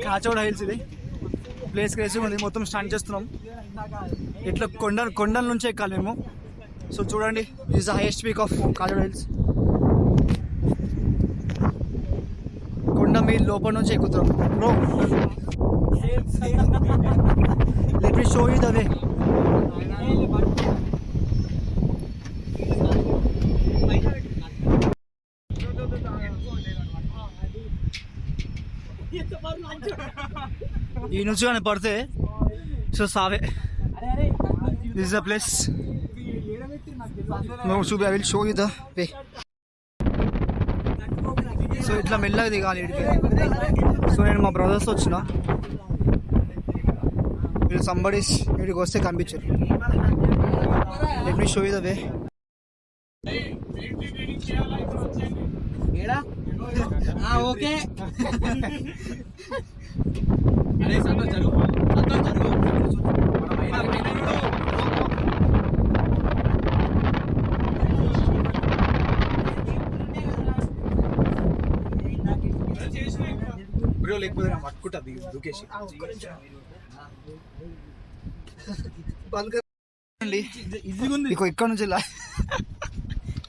కాచోడ hills ఇది place crazy ఉంది. మొత్తం స్టాండ్ చేస్తున్నాం. ఇట్లా కొండల నుంచి ఎక్కాలి మేము. సో చూడండి, this the highest peak of Kachoda hills. కొండ మీ లోపల నుంచి ఎక్కుతాం bro. Let me show you the way. ఈ నుంచి కానీ పడితే సో సావే. This the place. I will show you the way. So ఇట్లా మెల్లగా దిగాలి ఇడికి. సో నేను మా బ్రదర్స్ వచ్చిన, వీళ్ళు సంబడీస్ ఇడికి వస్తే కనిపించారు. Let me show you the way. Okay లేకపోతే పట్టుకుంటా దూకేసి ఇక్కడ నుంచి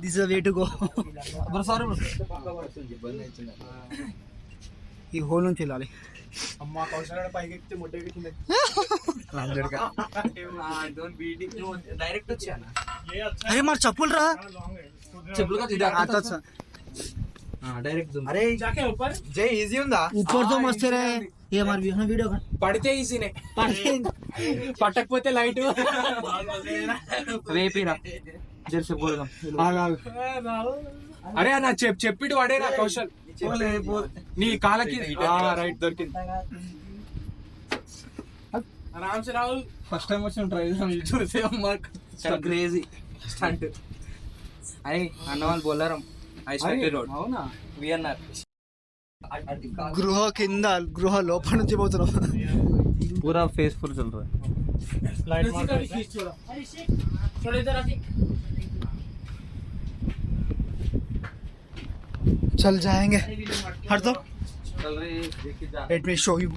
this is the way to go. ఈ హోల్ నుంచి వెళ్ళాలి. అరే మరి చెప్పులు రా. अरे जय इजी ఉందా ऊपर तो मस्त रे ये हमार वीडियो पढ़ते इजी ने पटकपोते लाइट वेपीरा जर से बोल अरे ना చెప్పిడు వాడేరా కౌశల్ నీ కాలకి రైట్ దొరికింది. आराम से राहुल फर्स्ट टाइम వచ్చి ట్రై చూసే మార్క్ చాలా క్రేజీ స్టంట్. అరే అన్నవాళ్ళు బోలారం గృహ కింద గృహ లోపల నుంచి పోతున్నాం. పూరా ఫేస్ ఫుల్ చల్ रहा है. चल जाएंगे. हट दो. Let me show you.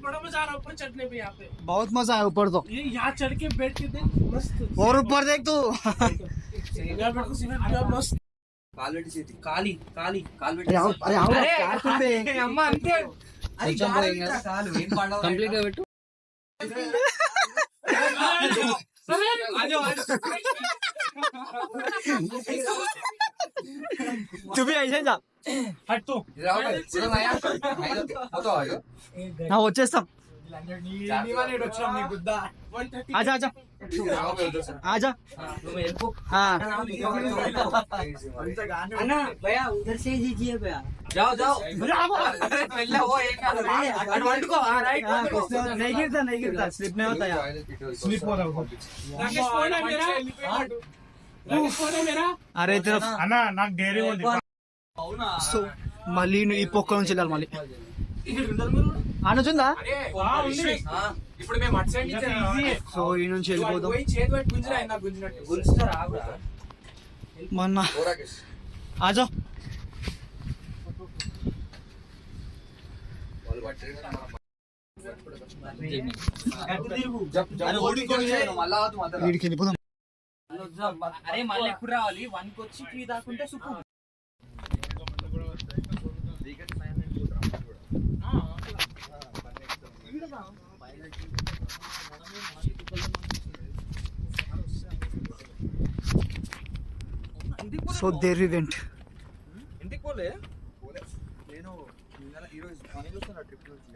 बड़ा मजा आ रहा है ऊपर चढ़ने पे. यहाँ पे बहुत मजा है ऊपर. तो ये यहाँ चढ़ के बैठ के देख मस्त. और ऊपर देख तू मस्त. काली काली अरे अम्मा अंते कंप्लीट గా పెట్టు. तू भी ऐसे जा. हट तू వచ్చేస్తాం. आजा आजा आजा. भैया उधर से दीजिए भैया. जाओ जाओ नहीं गिरता नहीं गिरता. स्लिप नहीं होता यार. स्लिप हो रहा अरे तरफ అన్నా నాకు డైరీ ఉంది. సో మళ్ళీ ఈ పొక్క నుంచి వెళ్ళాలి. మళ్ళీ అనుచుందా ఇప్పుడు మేము అటు సైడ్ నుంచి. సో ఈ నుంచి వెళ్ళిపోదాం. మొన్న ఆజో వీడికి వెళ్ళిపోదాం. అరే మళ్ళీ ఎప్పుడు రావాలి? 1కి వచ్చి 3 దాకుంటే సుఖం. So there we went. ఇంటికి పోలే నేను ఈరోజు మార్నింగ్ వస్తున్నా ట్రిప్ నుంచి.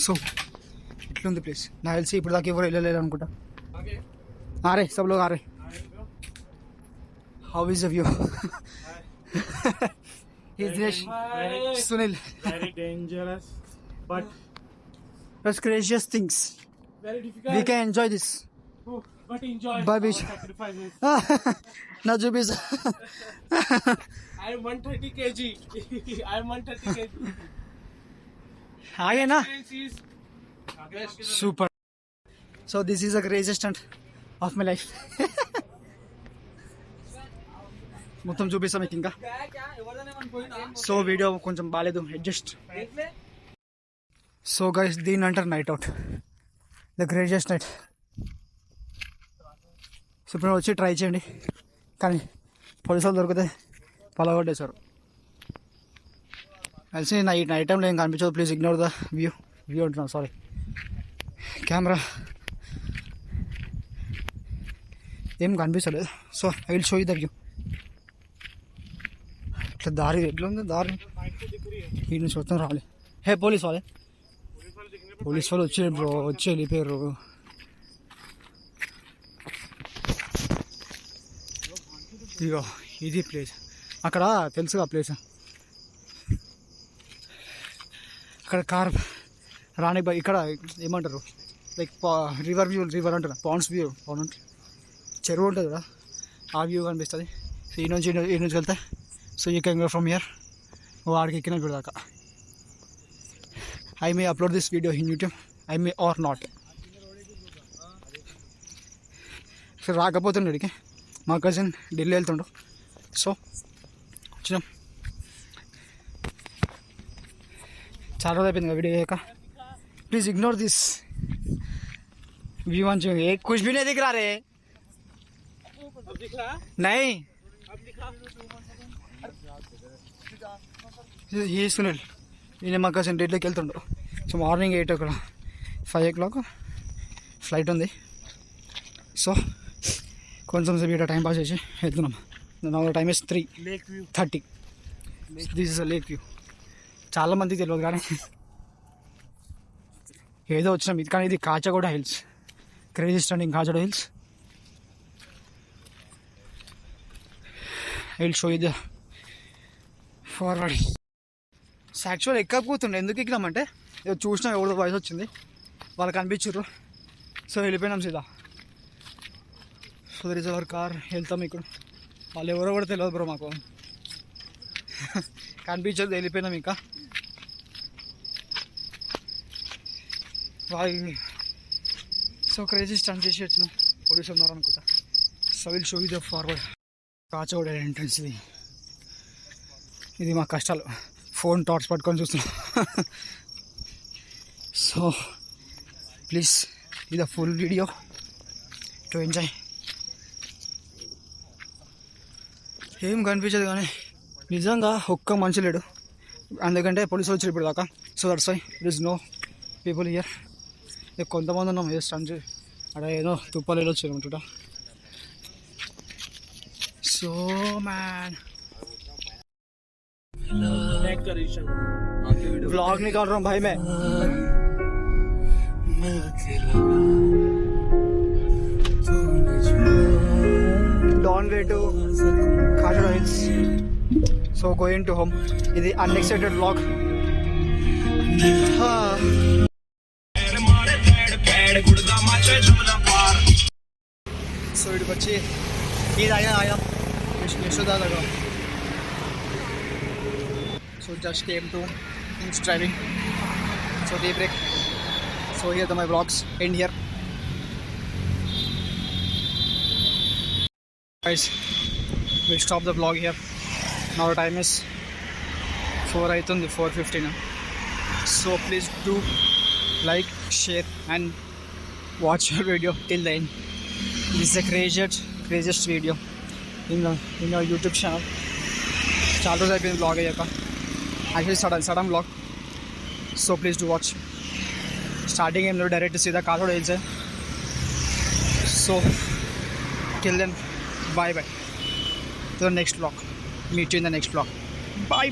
సో ఇట్లుంది ప్లేస్. నాకు తెలిసి ఇప్పుడు దాకా ఎవరు వెళ్ళలేరు అనుకుంటా. ఆ రే సబ్ లోగ్ ఆ రే. How is the view? Sunil. Very dangerous, but that's craziest things. very difficult. We can enjoy this. But enjoy Bye, our bitch. sacrifices. Najubis. I am 130 kg. I am 130 kg. Aage na? This is Super. So this is the craziest stunt of my life. మొత్తం చూపిస్తాం మీకు ఇంకా. So video కొంచెం బాగాలేదు, adjust. So guys, దీని అంటారు night out, the craziest night. So ఇప్పుడు వచ్చి ట్రై చేయండి, కానీ పోలీసు వాళ్ళు దొరికితే పలగొట్టేశారు. కలిసి నైట్ టైంలో ఏం కనిపించదు. ప్లీజ్ ఇగ్నోర్ ద వ్యూ అంటున్నాను, సారీ, కెమెరా ఏం కనిపిస్తలేదు. So I will show you the view. ఇట్లా దారి ఎట్లా ఉంది, దారి వీటి నుంచి మొత్తం రావాలి. హే పోలీస్ వాళ్ళు వచ్చారు బ్రో, వచ్చి వెళ్ళిపోయారు. ఇగో ఇది ప్లేస్, అక్కడ తెలుసుగా ప్లేస్, అక్కడ కార్ రాని ఇక్కడ ఏమంటారు, లైక్ రివర్ అంటారు, పాండ్స్ వ్యూ, అంటే చెరువు ఉంటుంది కదా, ఆ వ్యూ కనిపిస్తుంది. సో ఈ నుంచి వెళ్తే, so you can go from here, వాడికి ఎక్కిన దాకా. I may upload this video in YouTube, I may or not. So రాకపోతుండే ఇక్కడికి, మా కజిన్ ఢిల్లీ వెళ్తుండు. సో వచ్చినాం, చాలా రోజు అయిపోయింది వీడియో అయ్యాక. Please ignore this view. మంచి కుछ भी नहीं दिख रहा रे, नहीं ये सुनील, ఈయన మా కజిన్ ఢిల్లీకి వెళ్తుండు. So morning 8 o'clock 5 o'clock flight ఉంది. సో కొంచెం సేపు ఇక్కడ టైం పాస్ చేసి వెళ్తున్నాం. నా time is 3:30. This is a lake view. చాలా మందికి తెలియదు కానీ ఏదో వచ్చినాం ఇది, కానీ ఇది Kacheguda hills, crazy standing Kacheguda hills. I will show you the forward. So actual ఎక్కకపోతుండే, ఎందుకు ఎక్కినామంటే ఏదో చూసినా ఎవరిదో వాయిస్ వచ్చింది, వాళ్ళకి అనిపించారు. సో వెళ్ళిపోయినాం సీదా. So there is our car, వెళ్తాం. ఇక్కడ వాళ్ళు ఎవరో కూడా తెలియదు బ్రో, మాకు కనిపించదు, వెళ్ళిపోయినాం. ఇంకా సో క్రేజీ స్టాండ్ చేసి వచ్చినాం, పోలీసు ఉన్నారు అనుకుంటా. So will show you the forward. Kacheguda entrance ఇది. మా కష్టాలు, ఫోన్ టార్చ్ పట్టుకొని చూస్తున్నాం. సో ప్లీజ్ ఇది ఫుల్ వీడియో టు ఎంజాయ్. ఏం కనిపించదు కానీ నిజంగా ఒక్క మనిషి లేడు, ఎందుకంటే పోలీసులు వచ్చారు ఇప్పుడు దాకా. So that's why there is no people here. కొంతమంది ఉన్నాం, ఏ స్టంట్ అక్కడ ఏదో తుప్పాలు వచ్చారు అనుకుంటా. సో మ్యాన్ व्लॉग निकाल रहा हूँ भाई मैं. Dawn way to Khajura Hills. So going to home. ఇది unexpected vlog. సో ఇక్కడికి వచ్చి ఇది ఆయన యశోదా దగ్గర. So just came to King's Driving. So daybreak. So here are my vlogs end here. Guys, we'll stop the vlog here. Now the time is 4:15. So please do like, share and watch your video till the end. This is the craziest video in our YouTube channel. చాలా రోజు అయిపోయింది vlog అయ్యాక. Actually sudden vlog, so please do watch. Starting I'm direct to see the Khajura Hills. So till then, bye to the next vlog. Meet you in the next vlog. Bye.